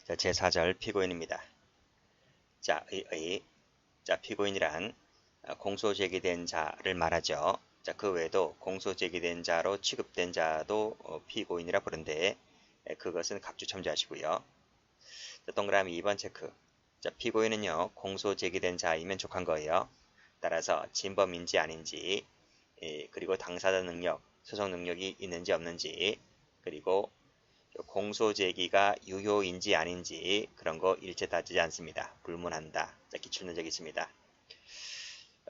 자, 제4절 피고인입니다. 자, 자, 피고인이란 공소 제기된 자를 말하죠. 자, 그 외에도 공소 제기된 자로 취급된 자도 피고인이라 부른데 그것은 각주 첨지하시고요. 자, 동그라미 2번 체크. 자, 피고인은요, 공소 제기된 자이면 족한 거예요. 따라서 진범인지 아닌지, 그리고 당사자 능력, 소송 능력이 있는지 없는지, 그리고 공소 제기가 유효인지 아닌지 그런 거 일체 따지지 않습니다. 불문한다. 자, 기출문제가 있습니다.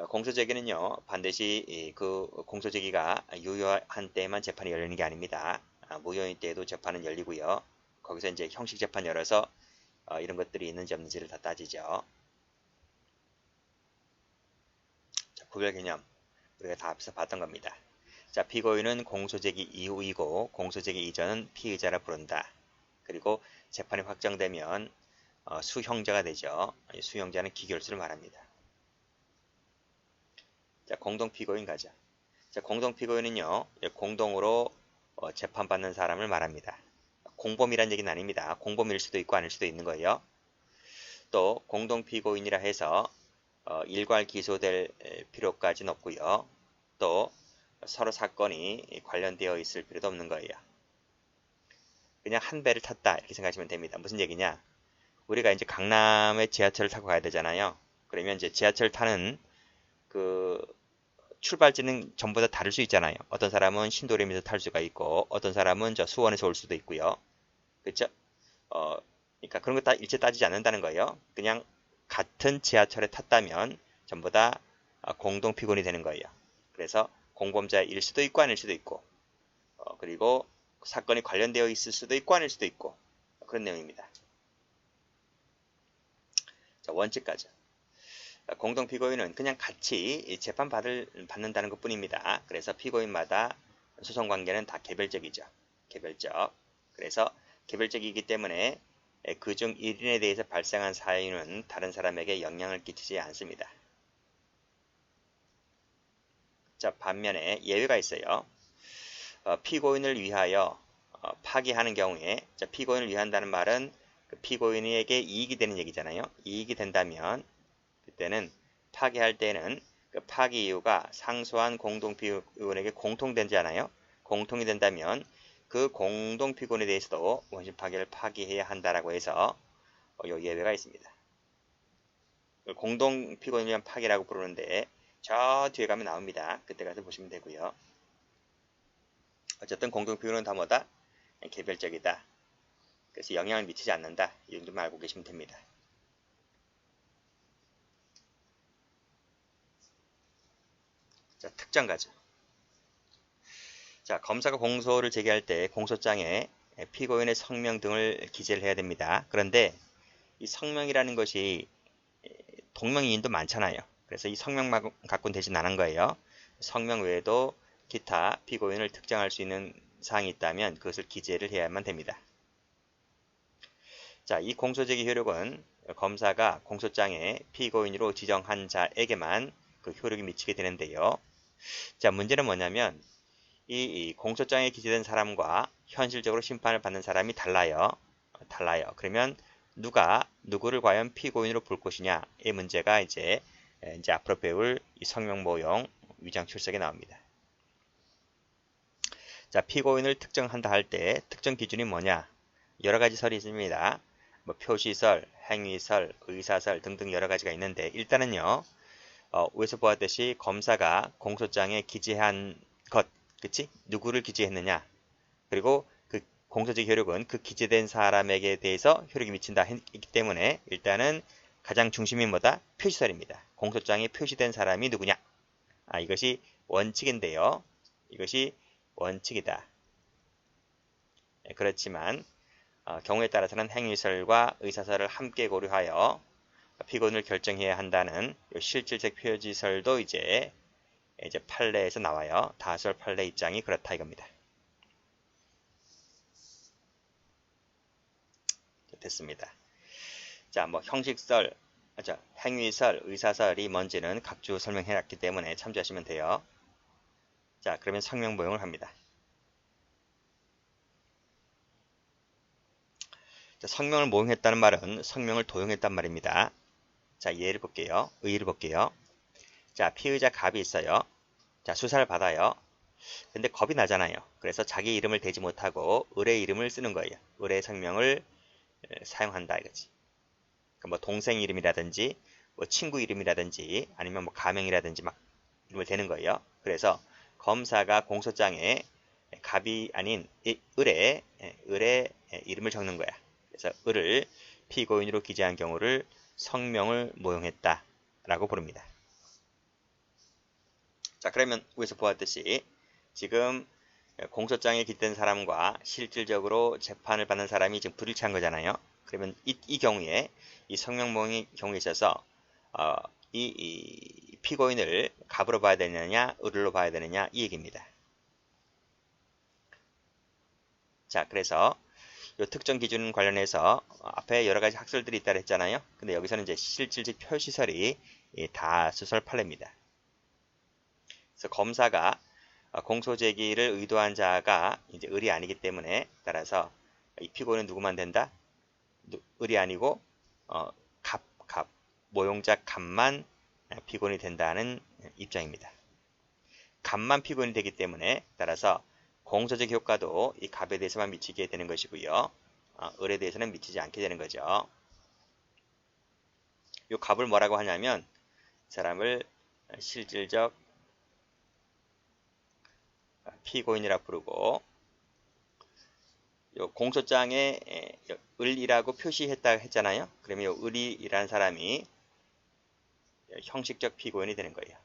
공소 제기는요, 반드시 그 공소 제기가 유효한 때에만 재판이 열리는 게 아닙니다. 무효인 때에도 재판은 열리고요. 거기서 이제 형식 재판 열어서 이런 것들이 있는지 없는지를 다 따지죠. 자, 구별 개념 우리가 다 앞에서 봤던 겁니다. 자, 피고인은 공소제기 이후이고 공소제기 이전은 피의자라 부른다. 그리고 재판이 확정되면 수형자가 되죠. 수형자는 기결수를 말합니다. 자, 공동피고인 가자. 자, 공동피고인은요, 공동으로 재판받는 사람을 말합니다. 공범이란 얘기는 아닙니다. 공범일 수도 있고 아닐 수도 있는 거예요. 또 공동피고인이라 해서 일괄 기소될 필요까지는 없고요. 또 서로 사건이 관련되어 있을 필요도 없는 거예요. 그냥 한 배를 탔다 이렇게 생각하시면 됩니다. 무슨 얘기냐? 우리가 이제 강남에 지하철을 타고 가야 되잖아요. 그러면 이제 지하철 타는 그 출발지는 전부 다 다를 수 있잖아요. 어떤 사람은 신도림에서 탈 수가 있고 어떤 사람은 저 수원에서 올 수도 있고요. 그렇죠? 그러니까 그런 거 다 일체 따지지 않는다는 거예요. 그냥 같은 지하철에 탔다면 전부 다 공동 피고인이 되는 거예요. 그래서 공범자일 수도 있고 아닐 수도 있고 그리고 사건이 관련되어 있을 수도 있고 아닐 수도 있고 그런 내용입니다. 자, 원칙까지. 공동 피고인은 그냥 같이 재판 받는다는 것 뿐입니다. 그래서 피고인마다 소송 관계는 다 개별적이죠. 개별적. 그래서 개별적이기 때문에 그중 1인에 대해서 발생한 사유는 다른 사람에게 영향을 끼치지 않습니다. 자, 반면에 예외가 있어요. 피고인을 위하여 파기하는 경우에, 자, 피고인을 위한다는 말은 그 피고인에게 이익이 되는 얘기잖아요. 이익이 된다면 그때는 파기할 때는 그 파기 이유가 상소한 공동피고인에게 공통되잖아요. 공통이 된다면 그 공동피고인에 대해서도 원심 파기를 파기해야 한다라고 해서 요 예외가 있습니다. 공동피고인을 위한 파기라고 부르는데 저 뒤에 가면 나옵니다. 그때 가서 보시면 되고요. 어쨌든 공동피고인은 다 뭐다? 개별적이다. 그래서 영향을 미치지 않는다. 이 정도만 알고 계시면 됩니다. 자, 특정 가죠. 자, 검사가 공소를 제기할 때 공소장에 피고인의 성명 등을 기재를 해야 됩니다. 그런데 이 성명이라는 것이 동명이인도 많잖아요. 그래서 이 성명만 갖고는 되진 않은 거예요. 성명 외에도 기타 피고인을 특정할 수 있는 사항이 있다면 그것을 기재를 해야만 됩니다. 자, 이 공소제기 효력은 검사가 공소장에 피고인으로 지정한 자에게만 그 효력이 미치게 되는데요. 자, 문제는 뭐냐면 이 공소장에 기재된 사람과 현실적으로 심판을 받는 사람이 달라요. 그러면 누가 누구를 과연 피고인으로 볼 것이냐의 문제가 이제 앞으로 배울 이 성명모형 위장 출석에 나옵니다. 자, 피고인을 특정한다 할 때 특정 기준이 뭐냐? 여러 가지 설이 있습니다. 뭐 표시설, 행위설, 의사설 등등 여러 가지가 있는데 일단은요. 위에서 보았듯이 검사가 공소장에 기재한 것, 그치? 누구를 기재했느냐? 그리고 그 공소적 효력은 그 기재된 사람에게 대해서 효력이 미친다 했기 때문에 일단은 가장 중심이 뭐다? 표시설입니다. 공소장에 표시된 사람이 누구냐? 이것이 원칙인데요. 이것이 원칙이다. 그렇지만 경우에 따라서는 행위설과 의사설을 함께 고려하여 피고인을 결정해야 한다는 실질적 표지설도 이제 판례에서 나와요. 다수설 판례 입장이 그렇다 이겁니다. 됐습니다. 자, 뭐 형식설, 행위설, 의사설이 뭔지는 각주 설명해놨기 때문에 참조하시면 돼요. 자, 그러면 성명모형을 합니다. 성명을 모용했다는 말은 성명을 도용했단 말입니다. 자, 예를 볼게요. 의의를 볼게요. 자, 피의자 갑이 있어요. 자, 수사를 받아요. 근데 겁이 나잖아요. 그래서 자기 이름을 대지 못하고 을의 이름을 쓰는 거예요. 을의 성명을 사용한다 이거지. 그러니까 뭐 동생 이름이라든지 뭐 친구 이름이라든지 아니면 뭐 가명이라든지 막 이름을 대는 거예요. 그래서 검사가 공소장에 갑이 아닌 을의 이름을 적는 거야. 그래서 을을 피고인으로 기재한 경우를 성명을 모용했다 라고 부릅니다. 자, 그러면 위에서 보았듯이 지금 공소장에 기댄 사람과 실질적으로 재판을 받는 사람이 지금 불일치한 거잖아요. 그러면 이 경우에 이 성명모형의 경우에 있어서 이 피고인을 갑으로 봐야 되느냐 을로 봐야 되느냐 이 얘기입니다. 자, 그래서 이 특정 기준 관련해서 앞에 여러 가지 학설들이 있다고 했잖아요. 근데 여기서는 이제 실질적 표시설이 다수설 판례입니다. 그래서 검사가 공소 제기를 의도한 자가 이제 을이 아니기 때문에 따라서 이 피고인은 누구만 된다? 을이 아니고 모용자 갑만 피고인이 된다는 입장입니다. 갑만 피고인이 되기 때문에 따라서 공소적 효과도 이 갑에 대해서만 미치게 되는 것이고요. 을에 대해서는 미치지 않게 되는 거죠. 이 갑을 뭐라고 하냐면 사람을 실질적 피고인이라 부르고 요 공소장에 을이라고 표시했다 했잖아요. 그러면 요 을이라는 사람이 형식적 피고인이 되는 거예요.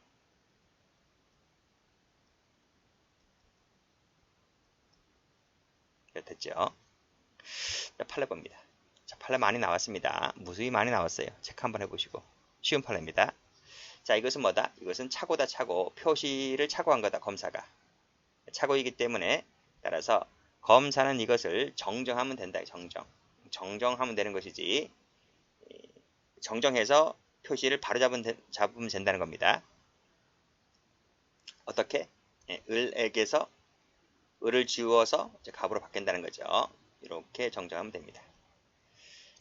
됐죠? 자, 판례 봅니다. 자, 판례 많이 나왔습니다. 무수히 많이 나왔어요. 체크 한번 해보시고. 쉬운 판례입니다. 자, 이것은 뭐다? 이것은 착오다, 착오. 표시를 착오한 거다, 검사가. 착오이기 때문에 따라서 검사는 이것을 정정하면 된다, 정정하면 되는 것이지 정정해서 표시를 바로 잡으면 된다는 겁니다. 어떻게? 을에게서 을을 지우어서 갑으로 바뀐다는 거죠. 이렇게 정정하면 됩니다.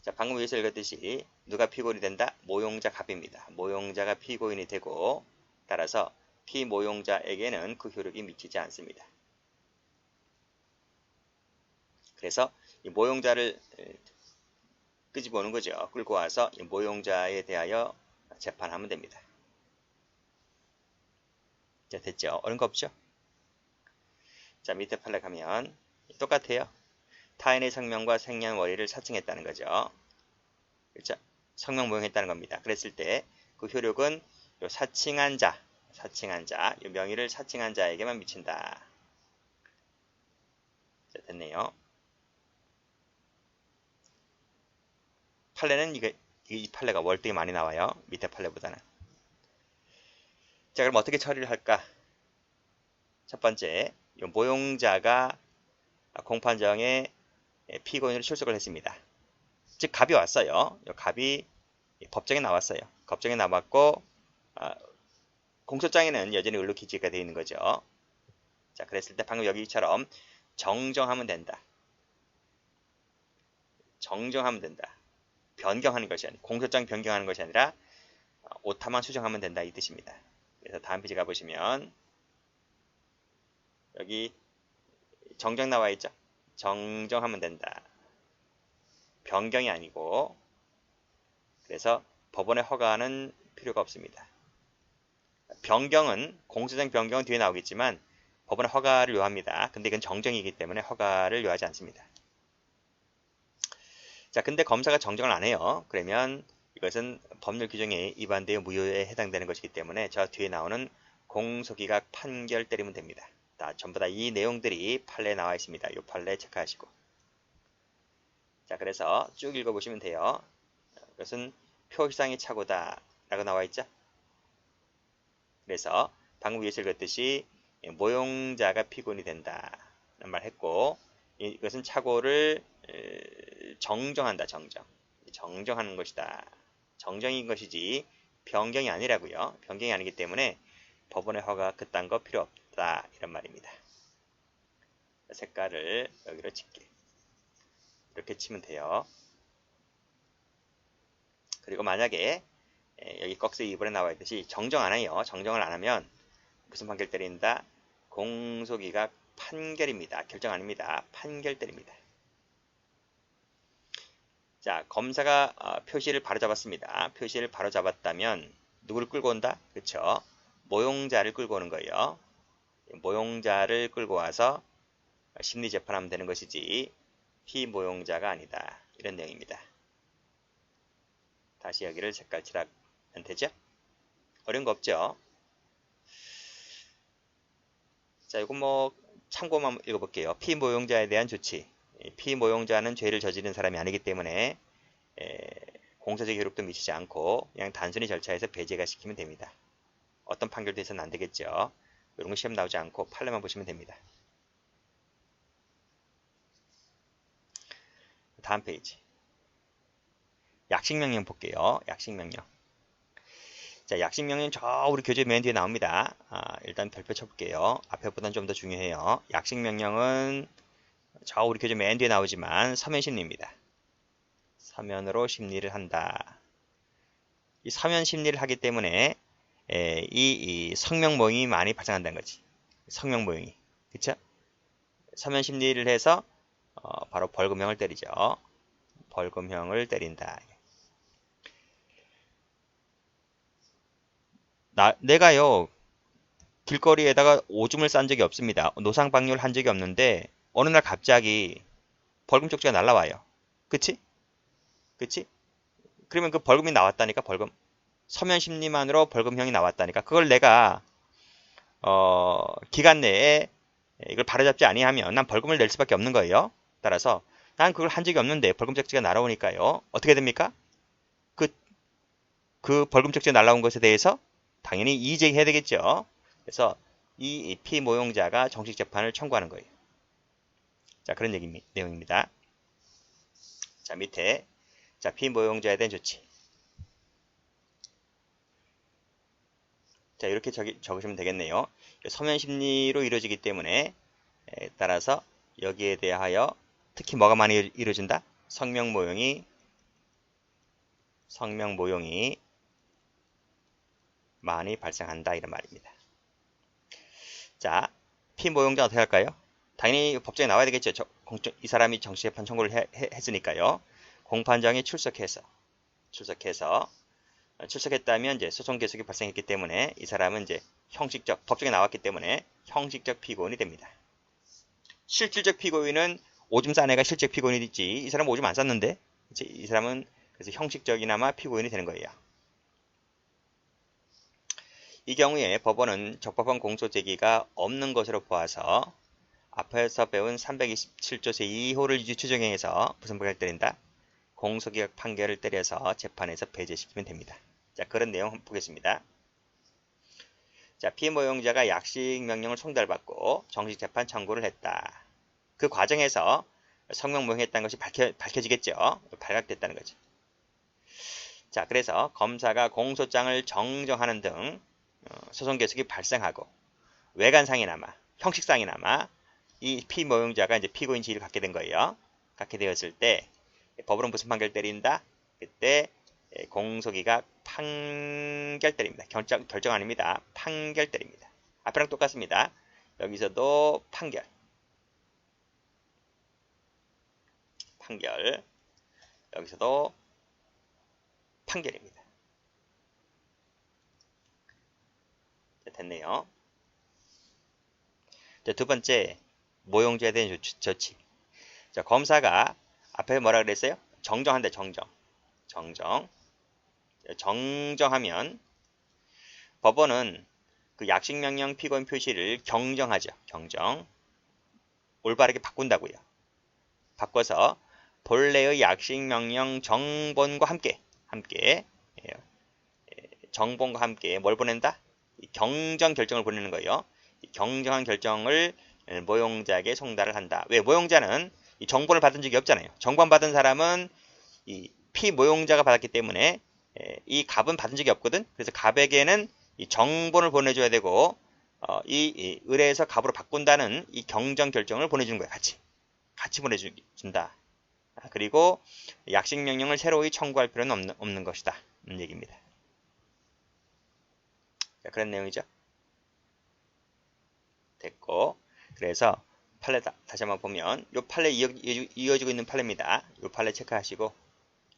자, 방금 위에서 읽었듯이 누가 피고인이 된다? 모용자 갑입니다. 모용자가 피고인이 되고 따라서 피모용자에게는 그 효력이 미치지 않습니다. 그래서 이 모용자를 끄집어 오는 거죠. 끌고 와서 이 모용자에 대하여 재판하면 됩니다. 자, 됐죠? 어려운 거 없죠? 자, 밑에 판례 가면 똑같아요. 타인의 성명과 생년월일을 사칭했다는 거죠. 그렇죠? 성명 모형했다는 겁니다. 그랬을 때 그 효력은 요 사칭한 자, 요 명의를 사칭한 자에게만 미친다. 자, 됐네요. 판례는 이 판례가 월등히 많이 나와요. 밑에 판례보다는. 자, 그럼 어떻게 처리를 할까? 첫 번째, 이 모용자가 공판정에 피고인으로 출석을 했습니다. 즉 갑이 왔어요. 이 갑이 법정에 나왔어요. 법정에 나왔고 공소장에는 여전히 을로 기재가 되어 있는 거죠. 자, 그랬을 때 방금 여기처럼 정정하면 된다. 정정하면 된다. 변경하는 것이 아니라 공소장 변경하는 것이 아니라 오타만 수정하면 된다 이 뜻입니다. 그래서 다음 페이지 가보시면 여기 정정 나와 있죠. 정정하면 된다. 변경이 아니고 그래서 법원의 허가는 필요가 없습니다. 변경은 공소장 변경은 뒤에 나오겠지만 법원의 허가를 요합니다. 근데 이건 정정이기 때문에 허가를 요하지 않습니다. 자, 근데 검사가 정정을 안 해요. 그러면 이것은 법률 규정에 위반되어 무효에 해당되는 것이기 때문에 저 뒤에 나오는 공소기각 판결 때리면 됩니다. 전부 다 이 내용들이 판례에 나와 있습니다. 이 판례 체크하시고. 자, 그래서 쭉 읽어보시면 돼요. 이것은 표시상의 착오다 라고 나와 있죠. 그래서 방금 위에서 읽었듯이 모용자가 피고인이 된다 라는 말 했고 이것은 착오를 정정한다. 정정하는 것이다. 정정인 것이지 변경이 아니라고요. 변경이 아니기 때문에 법원의 허가 그딴 거 필요 없다 이런 말입니다. 색깔을 여기로 칠게. 이렇게 치면 돼요. 그리고 만약에 여기 꺽쇠 2번에 나와 있듯이 정정 안 해요. 정정을 안 하면 무슨 판결 때린다? 공소기각 판결입니다. 결정 아닙니다. 판결 때립니다. 자, 검사가 표시를 바로잡았습니다. 표시를 바로잡았다면 누구를 끌고 온다? 그쵸? 모용자를 끌고 오는 거예요. 모용자를 끌고 와서 심리재판하면 되는 것이지 피모용자가 아니다. 이런 내용입니다. 다시 여기를 색깔칠하면 되죠? 어려운 거 없죠? 자, 이거 뭐 참고만 읽어볼게요. 피모용자에 대한 조치. 피모용자는 죄를 저지른 사람이 아니기 때문에 공소적 효력도 미치지 않고 그냥 단순히 절차에서 배제가 시키면 됩니다. 어떤 판결도 해서는 안 되겠죠. 이런 거 시험 나오지 않고 판례만 보시면 됩니다. 다음 페이지. 약식명령 볼게요. 약식명령. 자, 약식명령 저 우리 교재 맨 뒤에 나옵니다. 일단 별표 쳐볼게요. 앞에보다는 좀 더 중요해요. 약식명령은 저 우리 교재 맨 뒤에 나오지만 서면심리입니다. 서면으로 심리를 한다. 이 서면 심리를 하기 때문에 이 성명모형이 많이 발생한다는 거지. 성명모형이. 그쵸? 서면 심리를 해서 바로 벌금형을 때리죠. 벌금형을 때린다. 내가요 길거리에다가 오줌을 싼 적이 없습니다. 노상방뇨를 한 적이 없는데 어느 날 갑자기 벌금 쪽지가 날라와요. 그치? 그치? 그러면 그 벌금이 나왔다니까. 벌금. 서면 심리만으로 벌금형이 나왔다니까. 그걸 내가 기간 내에 이걸 바로잡지 아니하면 난 벌금을 낼 수밖에 없는 거예요. 따라서 난 그걸 한 적이 없는데 벌금 쪽지가 날아오니까요. 어떻게 됩니까? 그 벌금 쪽지가 날아온 것에 대해서 당연히 이의제기해야 되겠죠. 그래서 이 피모용자가 정식 재판을 청구하는 거예요. 자, 그런 내용입니다. 자, 밑에 자, 피모용자에 대한 조치. 자, 이렇게 적으시면 되겠네요. 서면 심리로 이루어지기 때문에 따라서 여기에 대하여 특히 뭐가 많이 이루어진다? 성명모용이 많이 발생한다 이런 말입니다. 자, 피모용자 어떻게 할까요? 당연히 법정에 나와야 되겠죠. 이 사람이 정식재판 청구를 했으니까요. 공판장에 출석했다면 이제 소송 계속이 발생했기 때문에 이 사람은 이제 형식적 법정에 나왔기 때문에 형식적 피고인이 됩니다. 실질적 피고인은 오줌 싼 애가 실적 피고인이지 이 사람은 오줌 안 쌌는데 이 사람은 그래서 형식적이나마 피고인이 되는 거예요. 이 경우에 법원은 적법한 공소 제기가 없는 것으로 보아서 앞에서 배운 327조 제2호를 유추정해서 무슨 판결을 때린다? 공소기각 판결을 때려서 재판에서 배제시키면 됩니다. 자, 그런 내용 한번 보겠습니다. 자, 피모용자가 약식명령을 송달받고 정식재판 청구를 했다. 그 과정에서 성명모형했다는 것이 밝혀지겠죠. 발각됐다는 거죠. 자, 그래서 검사가 공소장을 정정하는 등 소송 계속이 발생하고 외관상이나마 형식상이나마 이 피모용자가 이제 피고인 지위를 갖게 된 거예요. 갖게 되었을 때 법원은 무슨 판결 때린다? 그때 공소기각 판결 때립니다. 결정 아닙니다. 판결 때립니다. 앞이랑 똑같습니다. 여기서도 판결. 여기서도 판결입니다. 자, 됐네요. 자, 두 번째, 모용자에 대한 조치. 자, 검사가 앞에 뭐라 그랬어요? 정정한다, 정정하면 법원은 그 약식명령 피고인 표시를 경정하죠. 올바르게 바꾼다고요. 바꿔서 본래의 약식명령 정본과 함께 정본과 함께 뭘 보낸다? 경정 결정을 보내는 거예요. 경정한 결정을 모용자에게 송달을 한다. 왜? 모용자는 이 정본을 받은 적이 없잖아요. 정본 받은 사람은 이 피모용자가 받았기 때문에 이 갑은 받은 적이 없거든. 그래서 갑에게는 이 정본을 보내줘야 되고 이 의뢰에서 갑으로 바꾼다는 이 경정 결정을 보내주는 거야. 같이 보내준다. 그리고 약식 명령을 새로이 청구할 필요는 없는 것이다. 얘기입니다. 자, 그런 내용이죠. 됐고, 그래서 판례 다시 한번 보면 요 판례 이어지고 있는 판례입니다. 요 판례 체크하시고,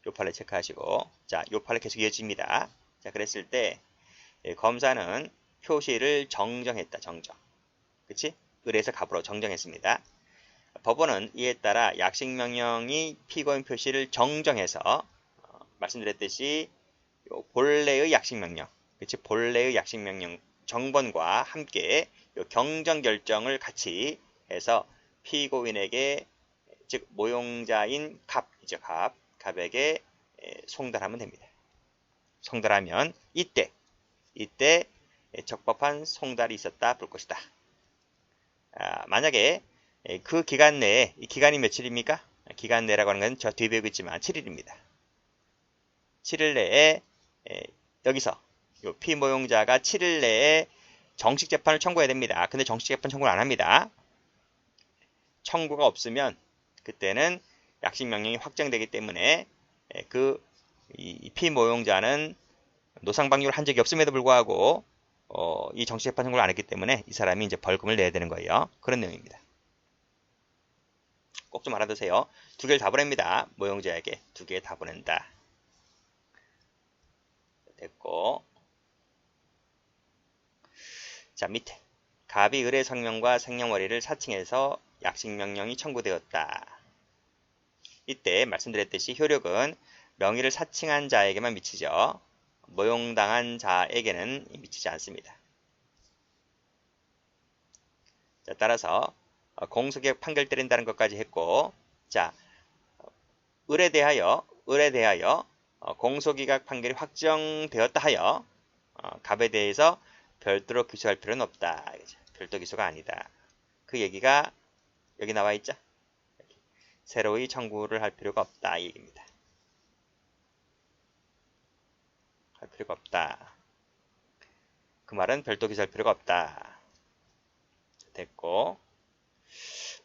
요 판례 체크하시고, 자, 요 판례 계속 이어집니다. 자, 그랬을 때 검사는 표시를 정정했다. 정정. 그치? 을에서 갑으로 정정했습니다. 법원은 이에 따라 약식 명령이 피고인 표시를 정정해서 말씀드렸듯이 요 본래의 약식 명령, 그치? 본래의 약식 명령 정본과 함께 요 경정 결정을 같이 해서 피고인에게 즉 모용자인 갑이죠. 갑에게 송달하면 됩니다. 송달하면 이때 적법한 송달이 있었다 볼 것이다. 만약에 그 기간 내에, 이 기간이 며칠입니까? 기간 내라고 하는 건 저 뒤에 배우고 있지만 7일입니다. 7일 내에 여기서 요 피모용자가 7일 내에 정식 재판을 청구해야 됩니다. 근데 정식 재판 청구를 안 합니다. 청구가 없으면 그때는 약식 명령이 확정되기 때문에 이 피모용자는 노상방뇨를 한 적이 없음에도 불구하고 이 정식 재판 청구를 안 했기 때문에 이 사람이 이제 벌금을 내야 되는 거예요. 그런 내용입니다. 꼭 좀 알아두세요. 2개를 다 보냅니다. 모용자에게 2개 다 보낸다. 됐고, 자 밑에 갑이 을의 성명과 생년월일을 사칭해서 약식 명령이 청구되었다. 이때 말씀드렸듯이 효력은 명의를 사칭한 자에게만 미치죠. 모용당한 자에게는 미치지 않습니다. 자, 따라서 공소기각 판결 때린다는 것까지 했고, 자 을에 대하여 공소기각 판결이 확정되었다 하여 갑에 대해서 별도로 기소할 필요는 없다. 별도 기소가 아니다. 그 얘기가 여기 나와 있죠. 새로이 청구를 할 필요가 없다 이 얘기입니다. 할 필요가 없다. 그 말은 별도 기소할 필요가 없다. 됐고,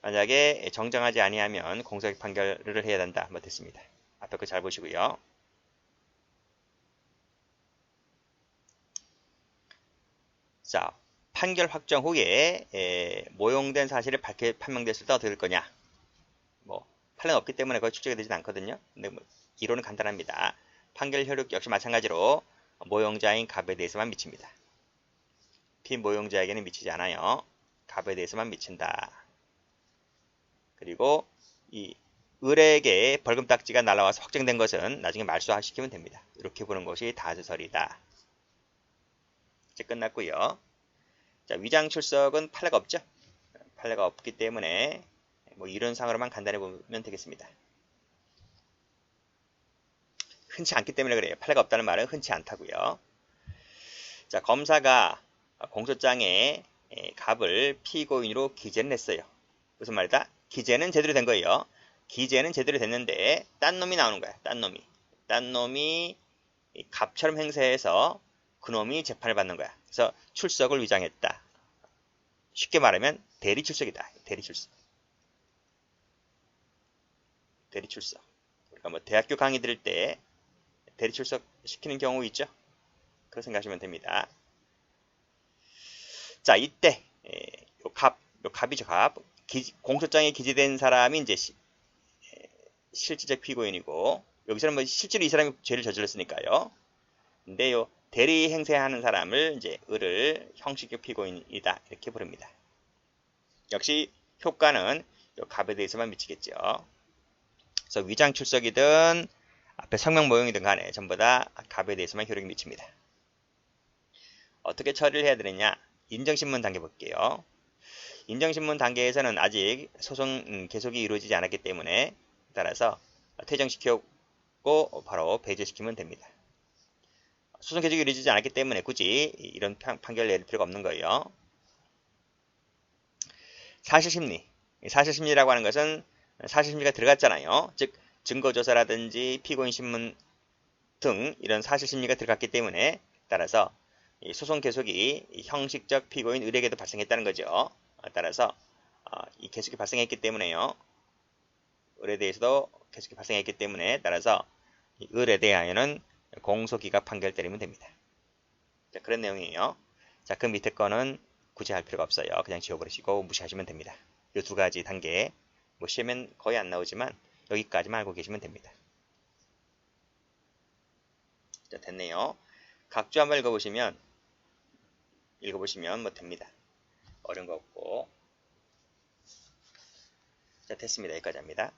만약에 정정하지 아니하면 공소기각 판결을 해야 된다. 뭐 됐습니다. 앞에 거 잘 보시고요. 자, 판결 확정 후에 모용된 사실이 판명됐을 때 어떻게 될 거냐? 뭐 판례는 없기 때문에 거의 축적이 되진 않거든요. 근데 뭐 이론은 간단합니다. 판결 효력 역시 마찬가지로 모용자인 갑에 대해서만 미칩니다. 피모용자에게는 미치지 않아요. 갑에 대해서만 미친다. 그리고 이 을에게 벌금 딱지가 날아와서 확정된 것은 나중에 말소시키면 됩니다. 이렇게 보는 것이 다주설이다. 이제 끝났고요. 자, 위장 출석은 판례가 없죠. 판례가 없기 때문에 뭐 이론상으로만 간단히 보면 되겠습니다. 흔치 않기 때문에 그래요. 판례가 없다는 말은 흔치 않다고요. 자, 검사가 공소장에 갑을 피고인으로 기재를 했어요. 무슨 말이다? 기재는 제대로 된 거예요. 기재는 제대로 됐는데 딴 놈이 나오는 거야. 딴 놈이 갑처럼 행세해서 그놈이 재판을 받는 거야. 그래서 출석을 위장했다. 쉽게 말하면 대리 출석이다. 대리 출석. 그러니까 뭐 대학교 강의 들을 때 대리 출석 시키는 경우 있죠. 그렇게 생각하시면 됩니다. 자, 이때 요 갑이죠. 갑. 공소장에 기재된 사람이 이제 실질적 피고인이고, 여기서는 뭐 실제로 이 사람이 죄를 저질렀으니까요. 근데 요 대리 행세하는 사람을 이제 을을 형식적 피고인이다 이렇게 부릅니다. 역시 효과는 요 갑에 대해서만 미치겠죠. 그래서 위장 출석이든 앞에 성명 모형이든 간에 전부 다 갑에 대해서만 효력이 미칩니다. 어떻게 처리를 해야 되느냐? 인정신문 단계 볼게요. 인정신문 단계에서는 아직 소송 계속이 이루어지지 않았기 때문에 따라서 퇴정시키고 바로 배제시키면 됩니다. 소송 계속이 이루어지지 않았기 때문에 굳이 이런 판결을 내릴 필요가 없는 거예요. 사실심리. 사실심리라고 하는 것은 사실심리가 들어갔잖아요. 즉 증거조사라든지 피고인 신문 등 이런 사실심리가 들어갔기 때문에 따라서 소송 계속이 형식적 피고인 을에게도 발생했다는 거죠. 따라서 이 계속이 발생했기 때문에요. 을에 대해서도 계속 발생했기 때문에 따라서 이 을에 대하여는 공소기각 판결 때리면 됩니다. 자, 그런 내용이에요. 자, 그 밑에 거는 굳이 할 필요가 없어요. 그냥 지워버리시고 무시하시면 됩니다. 이 두 가지 단계 뭐 시험엔 거의 안 나오지만 여기까지만 알고 계시면 됩니다. 자, 됐네요. 각주 한번 읽어보시면 뭐 됩니다. 어려운 거 없고. 자, 됐습니다. 여기까지 합니다.